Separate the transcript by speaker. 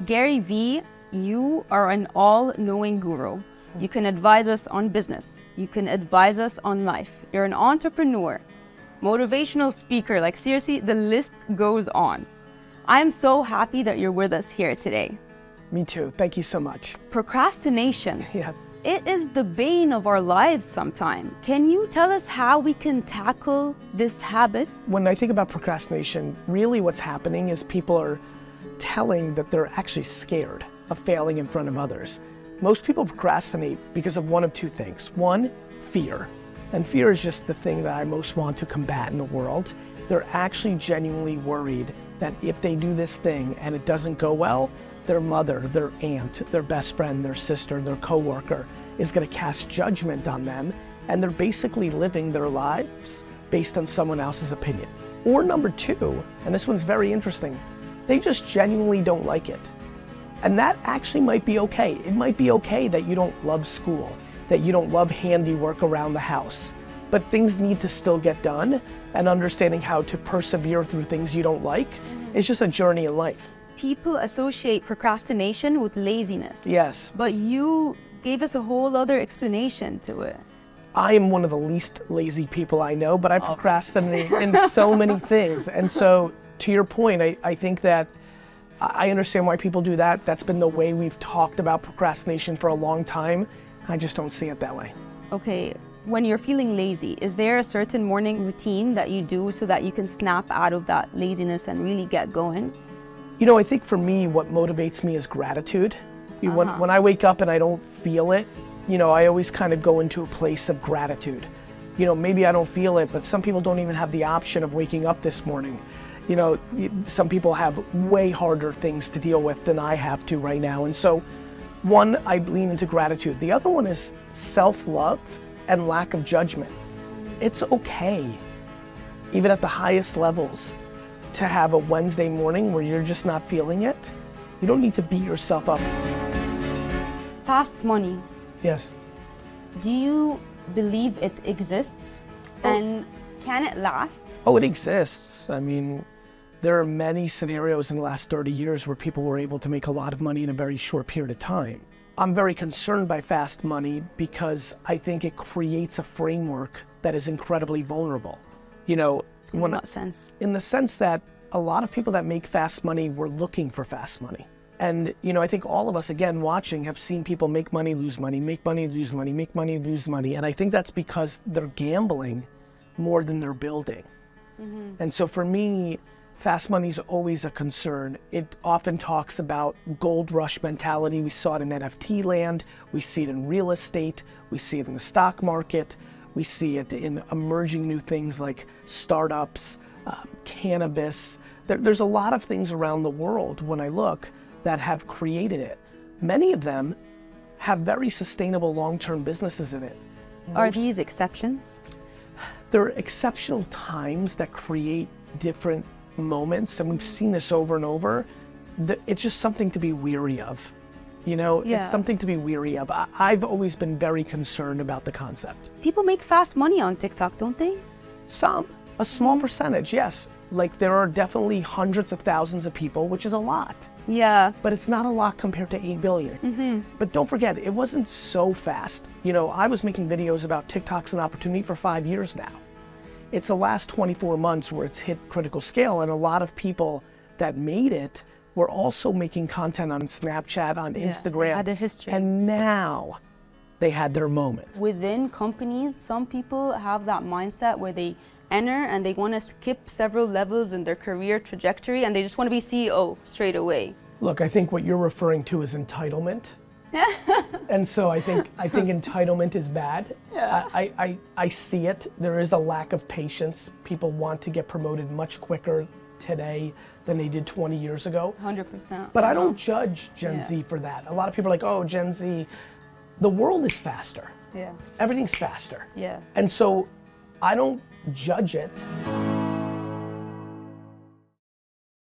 Speaker 1: Gary V, you are an all-knowing guru. You can advise us on business. You can advise us on life. You're an entrepreneur, motivational speaker. Like seriously, the list goes on. I'm so happy that you're with us here today.
Speaker 2: Me too. Thank you so much.
Speaker 1: Procrastination.
Speaker 2: Yeah.
Speaker 1: It is the bane of our lives sometimes. Can you tell us how we can tackle this habit?
Speaker 2: When I think about procrastination, really what's happening is people are telling that they're actually scared of failing in front of others. Most people procrastinate because of one of two things. One, fear. And fear is just the thing that I most want to combat in the world. They're actually genuinely worried that if they do this thing and it doesn't go well, their mother, their aunt, their best friend, their sister, their coworker is going to cast judgment on them, and they're basically living their lives based on someone else's opinion. Or number two, and this one's very interesting, they just genuinely don't like it. And that actually might be okay. It might be okay that you don't love school, that you don't love handiwork around the house, but things need to still get done, and understanding how to persevere through things you don't like is just a journey in life.
Speaker 1: People associate procrastination with laziness.
Speaker 2: Yes.
Speaker 1: But you gave us a whole other explanation to it.
Speaker 2: I am one of the least lazy people I know, but I procrastinate in so many things. And so, to your point, I think that I understand why people do that. That's been the way we've talked about procrastination for a long time. I just don't see it that way.
Speaker 1: Okay, when you're feeling lazy, is there a certain morning routine that you do so that you can snap out of that laziness and really get going?
Speaker 2: You know, I think for me, what motivates me is gratitude. When I wake up and I don't feel it, you know, I always kind of go into a place of gratitude. You know, maybe I don't feel it, but some people don't even have the option of waking up this morning. You know, some people have way harder things to deal with than I have to right now. And so, one, I lean into gratitude. The other one is self-love and lack of judgment. It's okay, even at the highest levels, to have a Wednesday morning where you're just not feeling it. You don't need to beat yourself up.
Speaker 1: Fast money.
Speaker 2: Yes.
Speaker 1: Do you believe it exists? And can it last?
Speaker 2: Oh, it exists. I mean, there are many scenarios in the last 30 years where people were able to make a lot of money in a very short period of time. I'm very concerned by fast money because I think it creates a framework that is incredibly vulnerable. You know,
Speaker 1: in what sense?
Speaker 2: In the sense that a lot of people that make fast money were looking for fast money. And, you know, I think all of us, again, watching, have seen people make money, lose money, make money, lose money, make money, lose money. And I think that's because they're gambling more than they're building. Mm-hmm. And so for me, fast money is always a concern. It often talks about gold rush mentality. We saw it in NFT land. We see it in real estate. We see it in the stock market. We see it in emerging new things like startups, cannabis. There's a lot of things around the world when I look that have created it. Many of them have very sustainable long-term businesses in it.
Speaker 1: Are these exceptions?
Speaker 2: There are exceptional times that create different moments, and we've seen this over and over. It's just something to be weary of. You know, it's something to be weary of. I've always been very concerned about the concept.
Speaker 1: People make fast money on TikTok, don't they?
Speaker 2: Some, a small percentage, yes. Like there are definitely hundreds of thousands of people, which is a lot.
Speaker 1: Yeah.
Speaker 2: But it's not a lot compared to 8 billion. Mm-hmm. But don't forget, it wasn't so fast. You know, I was making videos about TikTok's an opportunity for 5 years now. It's the last 24 months where it's hit critical scale, and a lot of people that made it were also making content on Snapchat, on Instagram.
Speaker 1: Had a history.
Speaker 2: And now they had their moment.
Speaker 1: Within companies, some people have that mindset where they enter and they want to skip several levels in their career trajectory and they just want to be CEO straight away.
Speaker 2: Look, I think what you're referring to is entitlement. And so I think entitlement is bad. Yeah. I see it. There is a lack of patience. People want to get promoted much quicker today than they did 20 years ago.
Speaker 1: 100%.
Speaker 2: But I don't judge Gen Z for that. A lot of people are like, oh, Gen Z. The world is faster.
Speaker 1: Yeah.
Speaker 2: Everything's faster.
Speaker 1: Yeah.
Speaker 2: And so I don't judge it.